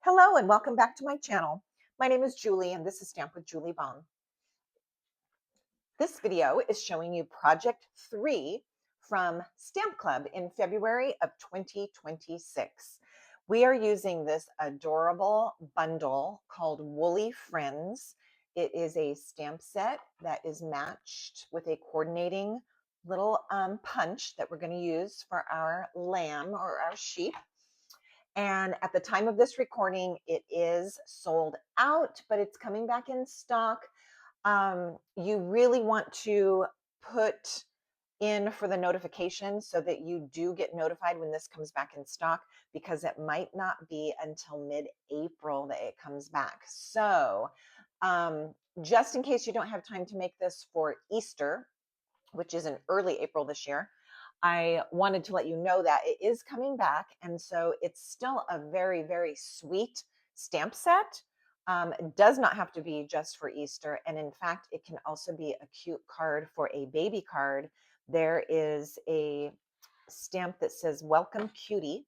Hello and welcome back to my channel. My name is Julie and this is Stamp with Julie Baum. This video is showing you project 3 from Stamp Club in February of 2026. We are using this adorable bundle called Woolly Friends. It is a stamp set that is matched with a coordinating little punch that we're going to use for our lamb or our sheep. And at the time of this recording, it is sold out, but it's coming back in stock. You really want to put in for the notification so that you do get notified when this comes back in stock, because it might not be until mid-April that it comes back. So just in case you don't have time to make this for Easter, which is in early April this year, I wanted to let you know that it is coming back. And so it's still a very, very sweet stamp set. It does not have to be just for Easter. And in fact, it can also be a cute card for a baby card. There is a stamp that says, "Welcome, cutie."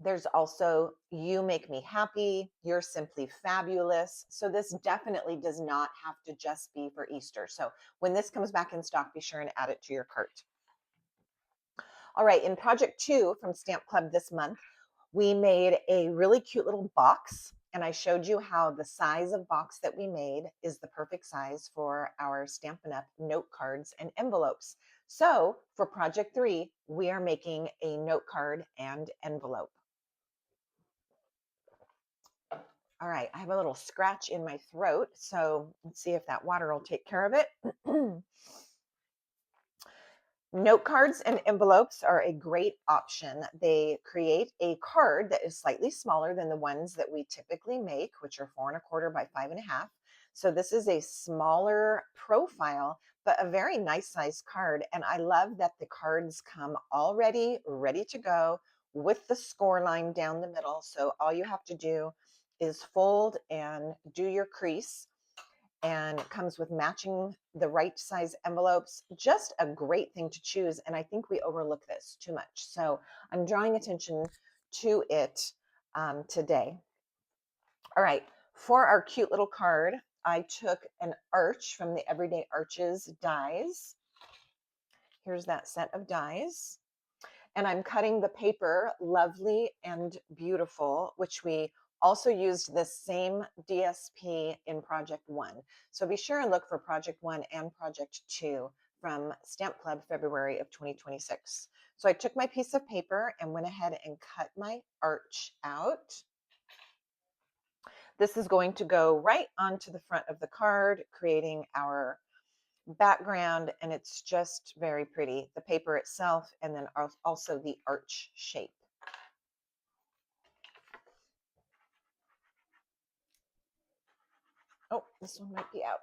There's also, "You make me happy, you're simply fabulous." So this definitely does not have to just be for Easter. So when this comes back in stock, be sure and add it to your cart. All right, in project 2 from Stamp Club this month, we made a really cute little box, and I showed you how the size of box that we made is the perfect size for our Stampin' Up! Note cards and envelopes. So for project 3, we are making a note card and envelope. All right, I have a little scratch in my throat, so let's see if that water will take care of it. Note cards and envelopes are a great option. They create a card that is slightly smaller than the ones that we typically make, which are 4 1/4 by 5 1/2. So this is a smaller profile, but a very nice size card. And I love that the cards come already ready to go with the score line down the middle. So all you have to do is fold and do your crease, and it comes with matching the right size envelopes. Just a great thing to choose. And I think we overlook this too much. So I'm drawing attention to it today. All right, for our cute little card, I took an arch from the Everyday Arches dies. Here's that set of dies. And I'm cutting the paper Lovely and Beautiful, which we also used this same DSP in project 1. So be sure and look for project 1 and project 2 from Stamp Club February of 2026. So I took my piece of paper and went ahead and cut my arch out. This is going to go right onto the front of the card, creating our background, and it's just very pretty. The paper itself, and then also the arch shape. Oh, this one might be out.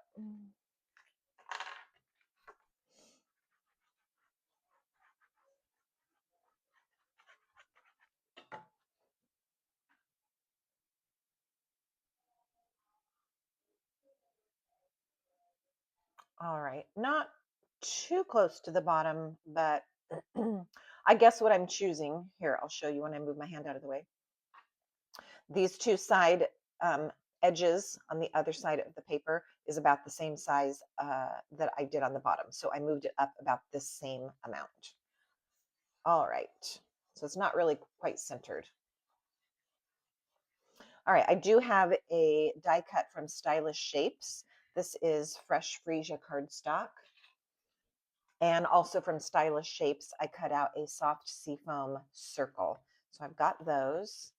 All right, not too close to the bottom, but I guess what I'm choosing here, I'll show you when I move my hand out of the way. These two side edges on the other side of the paper is about the same size that I did on the bottom. So I moved it up about the same amount. All right, so it's not really quite centered. All right, I do have a die cut from Stylish Shapes. This is fresh freesia cardstock. And also from Stylish Shapes, I cut out a soft seafoam circle. So I've got those.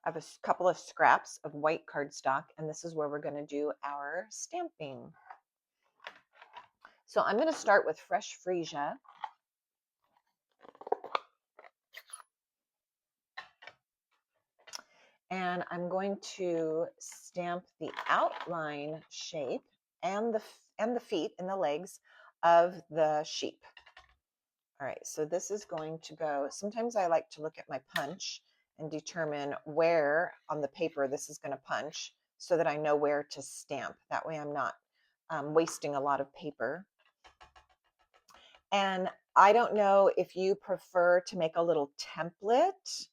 I have a couple of scraps of white cardstock, and this is where we're going to do our stamping. So I'm going to start with fresh freesia. And I'm going to stamp the outline shape and the feet and the legs of the sheep. All right, so this is going to go, sometimes I like to look at my punch and determine where on the paper this is going to punch so that I know where to stamp. That way I'm not wasting a lot of paper. And I don't know if you prefer to make a little template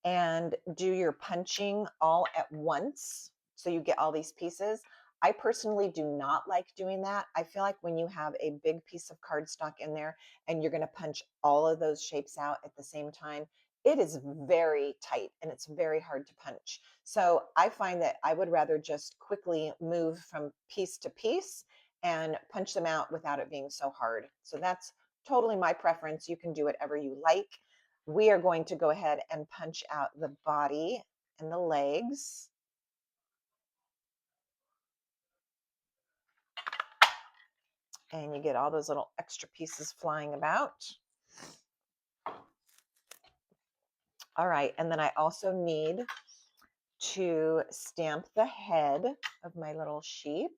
and do your punching all at once so you get all these pieces. I personally do not like doing that. I feel like when you have a big piece of cardstock in there and you're going to punch all of those shapes out at the same time, it is very tight and it's very hard to punch. So I find that I would rather just quickly move from piece to piece and punch them out without it being so hard. So that's totally my preference. You can do whatever you like. We are going to go ahead and punch out the body and the legs. And you get all those little extra pieces flying about. All right, and then I also need to stamp the head of my little sheep.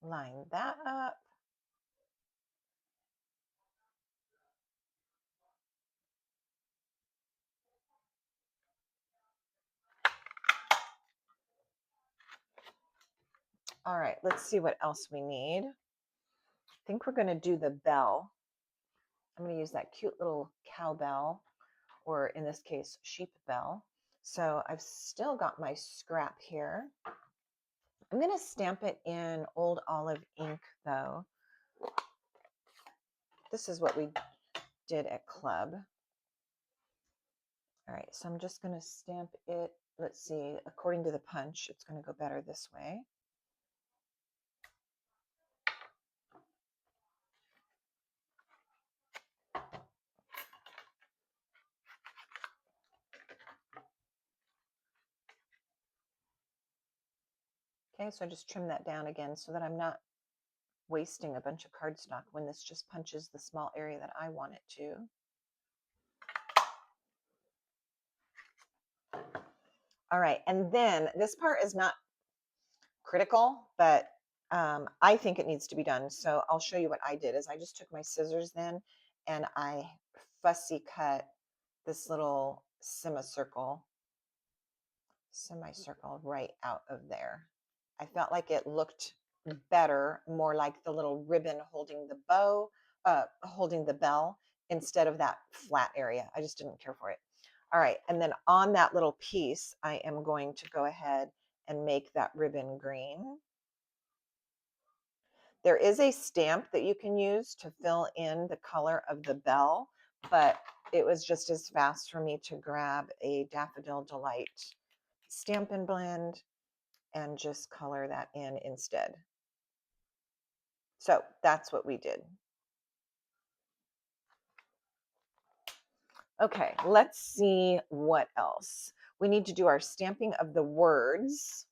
Line that up. All right, let's see what else we need. I think we're going to do the bell. I'm going to use that cute little cowbell, or in this case, sheep bell. So I've still got my scrap here. I'm going to stamp it in Old Olive ink, though. This is what we did at club. All right, so I'm just going to stamp it. Let's see, according to the punch, it's going to go better this way. Okay, so I just trim that down again so that I'm not wasting a bunch of cardstock when this just punches the small area that I want it to. All right, and then this part is not critical, but I think it needs to be done. So I'll show you what I did. Is I just took my scissors then and I fussy cut this little semicircle right out of there. I felt like it looked better, more like the little ribbon holding the bow, holding the bell, instead of that flat area. I just didn't care for it. All right, and then on that little piece, I am going to go ahead and make that ribbon green. There is a stamp that you can use to fill in the color of the bell, but it was just as fast for me to grab a Daffodil Delight Stampin' Blend and just color that in instead. So that's what we did. Okay, let's see what else. We need to do our stamping of the words.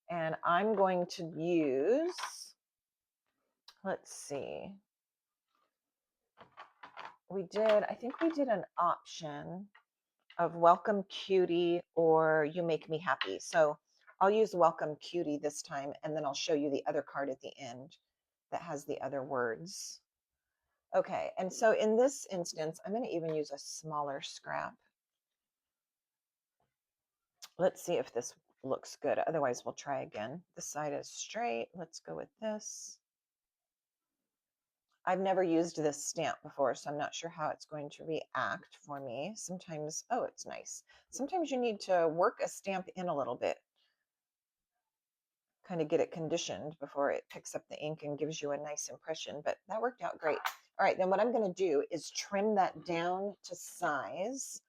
And I'm going to use, let's see. I think we did an option of Welcome Cutie or You Make Me Happy. So I'll use Welcome Cutie this time, and then I'll show you the other card at the end that has the other words. Okay, and so in this instance, I'm going to even use a smaller scrap. Let's see if this looks good. Otherwise, we'll try again. This side is straight. Let's go with this. I've never used this stamp before, so I'm not sure how it's going to react for me. Sometimes, oh, it's nice. Sometimes you need to work a stamp in a little bit, kind of get it conditioned before it picks up the ink and gives you a nice impression, but that worked out great. All right, then what I'm going to do is trim that down to size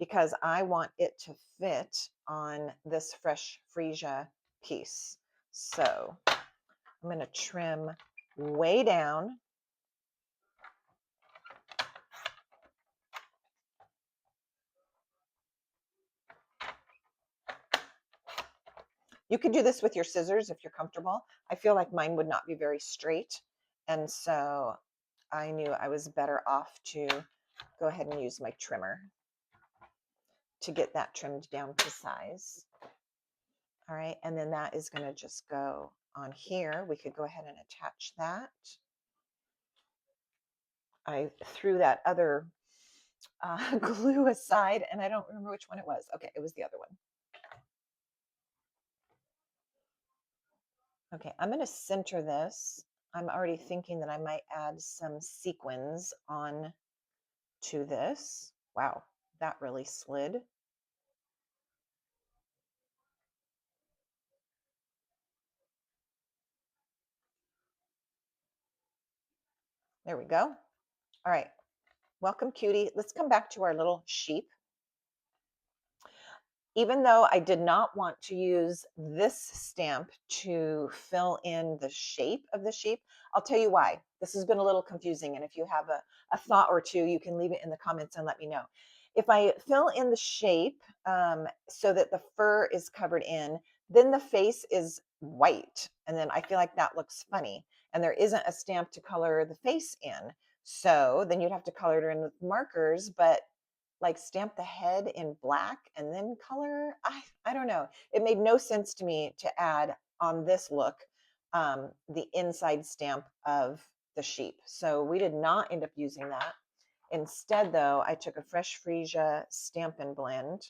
because I want it to fit on this fresh freesia piece. So I'm going to trim way down. You could do this with your scissors if you're comfortable. I feel like mine would not be very straight. And so I knew I was better off to go ahead and use my trimmer to get that trimmed down to size. All right, and then that is going to just go on here. We could go ahead and attach that. I threw that other glue aside, and I don't remember which one it was. Okay, it was the other one. Okay, I'm going to center this. I'm already thinking that I might add some sequins on to this. Wow, that really slid. There we go. All right, welcome, cutie. Let's come back to our little sheep. Even though I did not want to use this stamp to fill in the shape of the sheep, I'll tell you why. This has been a little confusing, and if you have a thought or two, you can leave it in the comments and let me know. If I fill in the shape so that the fur is covered in, then the face is white, and then I feel like that looks funny, and there isn't a stamp to color the face in. So then you'd have to color it in with markers, but like stamp the head in black and then color. I don't know. It made no sense to me to add on this look the inside stamp of the sheep. So we did not end up using that. Instead, though, I took a fresh freesia Stampin' Blend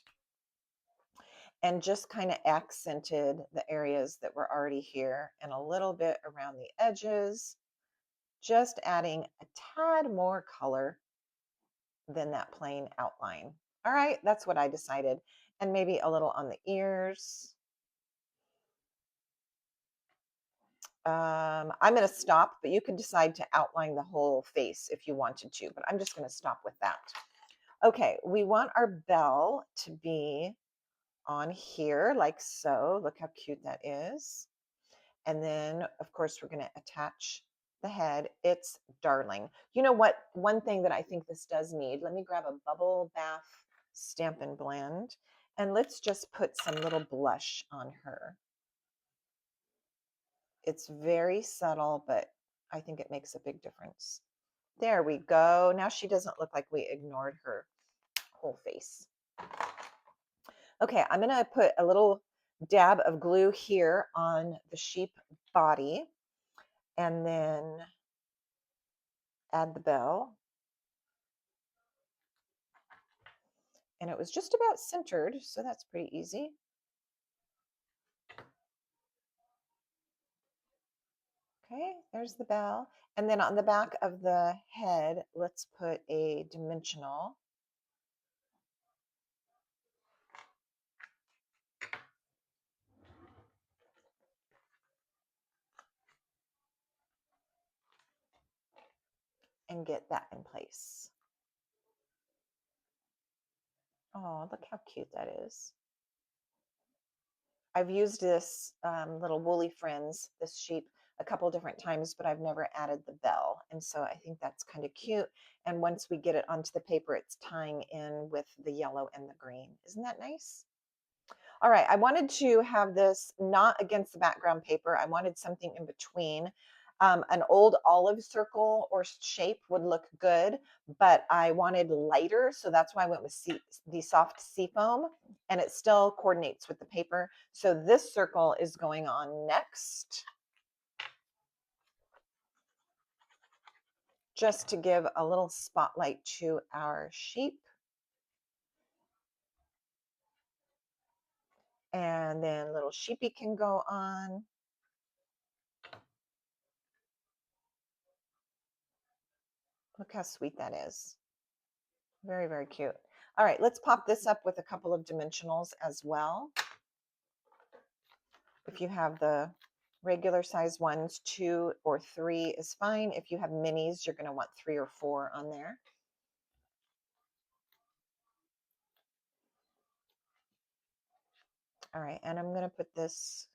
and just kind of accented the areas that were already here and a little bit around the edges, just adding a tad more color than that plain outline. All right, that's what I decided. And maybe a little on the ears. I'm going to stop, but you can decide to outline the whole face if you wanted to, but I'm just going to stop with that. Okay, we want our bell to be on here like so. Look how cute that is. And then, of course, we're going to attach the head. It's darling. You know what? One thing that I think this does need, let me grab a bubble bath Stampin' Blend, and let's just put some little blush on her. It's very subtle, but I think it makes a big difference. There we go. Now she doesn't look like we ignored her whole face. Okay, I'm going to put a little dab of glue here on the sheep body and then add the bell. And it was just about centered, so that's pretty easy. Okay, there's the bell. And then on the back of the head, let's put a dimensional. And get that in place. Oh, look how cute that is. I've used this little Woolly Friends, this sheep, a couple different times, but I've never added the bell. And so I think that's kind of cute. And once we get it onto the paper, it's tying in with the yellow and the green. Isn't that nice? All right, I wanted to have this not against the background paper. I wanted something in between. An old olive circle or shape would look good, but I wanted lighter, so that's why I went with the soft seafoam, and it still coordinates with the paper. So this circle is going on next, just to give a little spotlight to our sheep. And then little sheepy can go on. Look how sweet that is. Very, very cute. All right, let's pop this up with a couple of dimensionals as well. If you have the regular size ones, 2 or 3 is fine. If you have minis, you're going to want 3 or 4 on there. All right, and I'm going to put this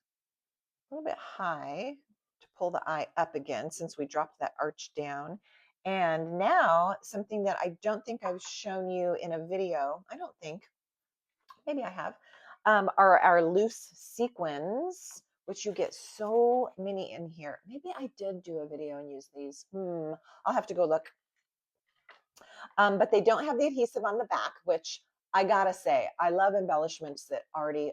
a little bit high to pull the eye up again since we dropped that arch down. And now something that I don't think I've shown you in a video, I don't think, maybe I have, are our loose sequins, which you get so many in here. Maybe I did do a video and use these. I'll have to go look. But they don't have the adhesive on the back, which I gotta say, I love embellishments that already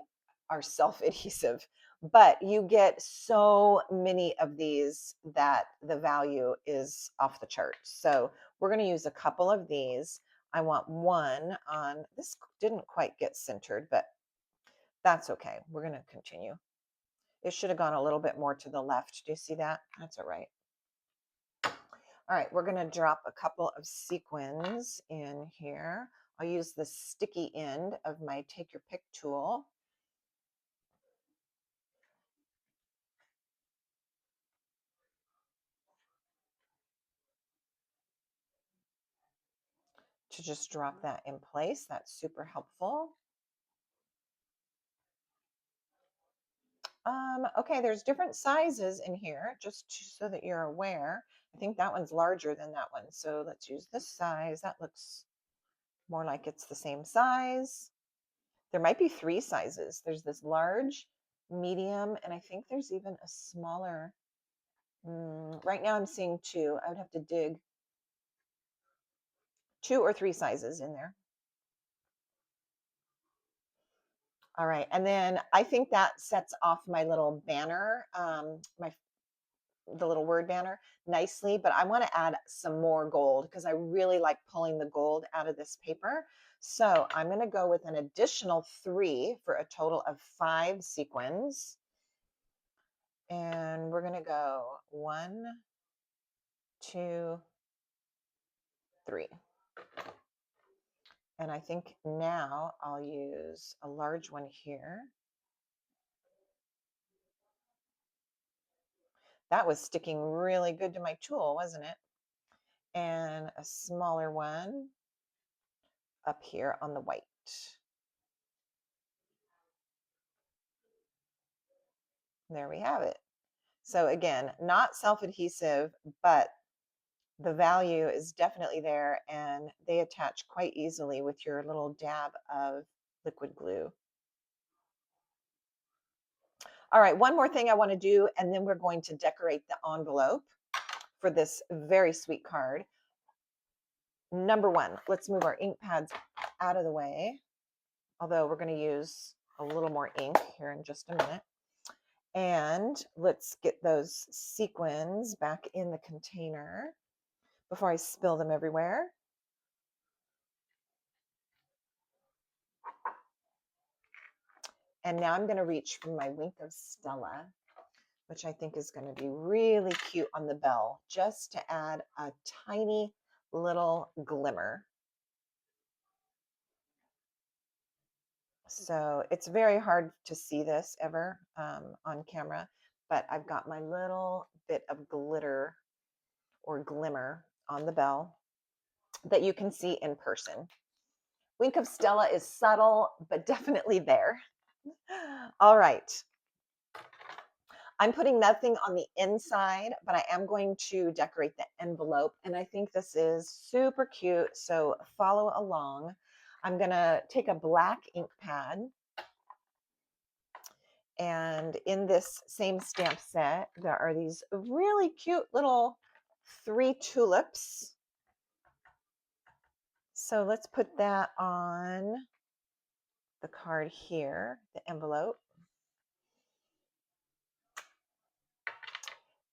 are self-adhesive, but you get so many of these that the value is off the chart. So we're gonna use a couple of these. I want one on, this didn't quite get centered, but that's okay. We're going to continue. It should have gone a little bit more to the left. Do you see that? That's all right. All right, we're going to drop a couple of sequins in here. I'll use the sticky end of my Take Your Pick tool. To just drop that in place. That's super helpful. Okay, there's different sizes in here, just so that you're aware. I think that one's larger than that one. So let's use this size. That looks more like it's the same size. There might be 3 sizes. There's this large, medium, and I think there's even a smaller. Right now I'm seeing 2. I would have to dig 2 or 3 sizes in there. All right, and then I think that sets off my little banner, the little word banner nicely, but I want to add some more gold because I really like pulling the gold out of this paper. So I'm going to go with an additional 3 for a total of 5 sequins. And we're going to go 1, 2, 3. And I think now I'll use a large one here. That was sticking really good to my tool, wasn't it? And a smaller one up here on the white. There we have it. So again, not self-adhesive, but the value is definitely there, and they attach quite easily with your little dab of liquid glue. All right, one more thing I want to do, and then we're going to decorate the envelope for this very sweet card. Number 1, let's move our ink pads out of the way, although we're going to use a little more ink here in just a minute. And let's get those sequins back in the container before I spill them everywhere. And now I'm going to reach for my Wink of Stella, which I think is going to be really cute on the bell, just to add a tiny little glimmer. So it's very hard to see this ever on camera, but I've got my little bit of glitter or glimmer on the bell that you can see in person. Wink of Stella is subtle, but definitely there. All right. I'm putting nothing on the inside, but I am going to decorate the envelope, and I think this is super cute, so follow along. I'm going to take a black ink pad, and in this same stamp set, there are these really cute little 3 tulips. So let's put that on the card here, the envelope.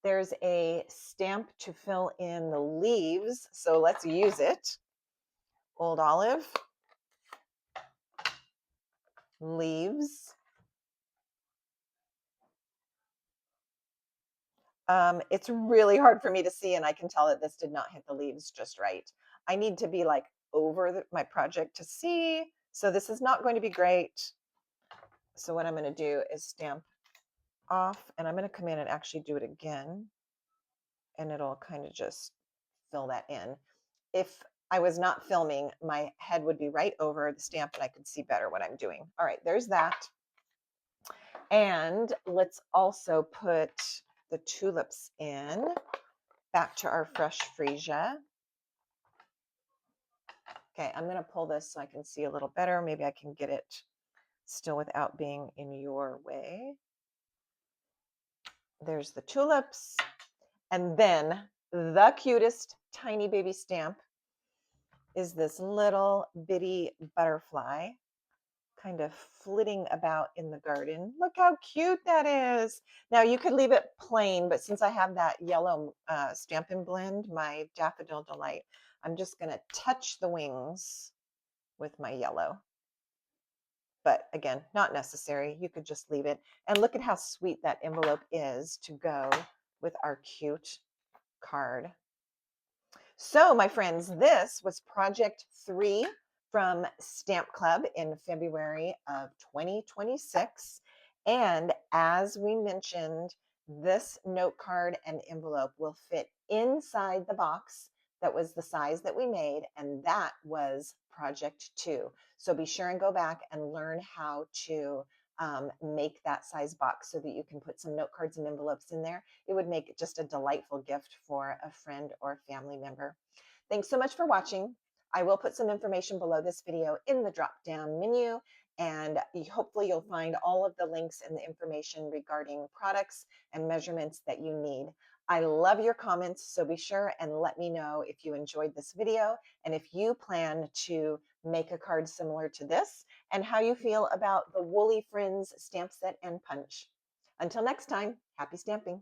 There's a stamp to fill in the leaves, so let's use it. Old Olive, leaves. It's really hard for me to see, and I can tell that this did not hit the leaves just right. I need to be like over my project to see, so this is not going to be great. So what I'm going to do is stamp off, and I'm going to come in and actually do it again, and it'll kind of just fill that in. If I was not filming, my head would be right over the stamp and I could see better what I'm doing. All right, there's that. And let's also put the tulips in, back to our fresh freesia. Okay, I'm going to pull this so I can see a little better. Maybe I can get it still without being in your way. There's the tulips. And then the cutest tiny baby stamp is this little bitty butterfly kind of flitting about in the garden. Look how cute that is. Now you could leave it plain, but since I have that yellow Stampin' Blend, my Daffodil Delight, I'm just going to touch the wings with my yellow. But again, not necessary. You could just leave it. And look at how sweet that envelope is to go with our cute card. So, my friends, this was project 3 from Stamp Club in February of 2026. And as we mentioned, this note card and envelope will fit inside the box that was the size that we made, and that was project 2. So be sure and go back and learn how to make that size box so that you can put some note cards and envelopes in there. It would make it just a delightful gift for a friend or family member. Thanks so much for watching. I will put some information below this video in the drop down menu, and hopefully you'll find all of the links and the information regarding products and measurements that you need. I love your comments, so be sure and let me know if you enjoyed this video and if you plan to make a card similar to this, and how you feel about the Woolly Friends stamp set and punch. Until next time, happy stamping.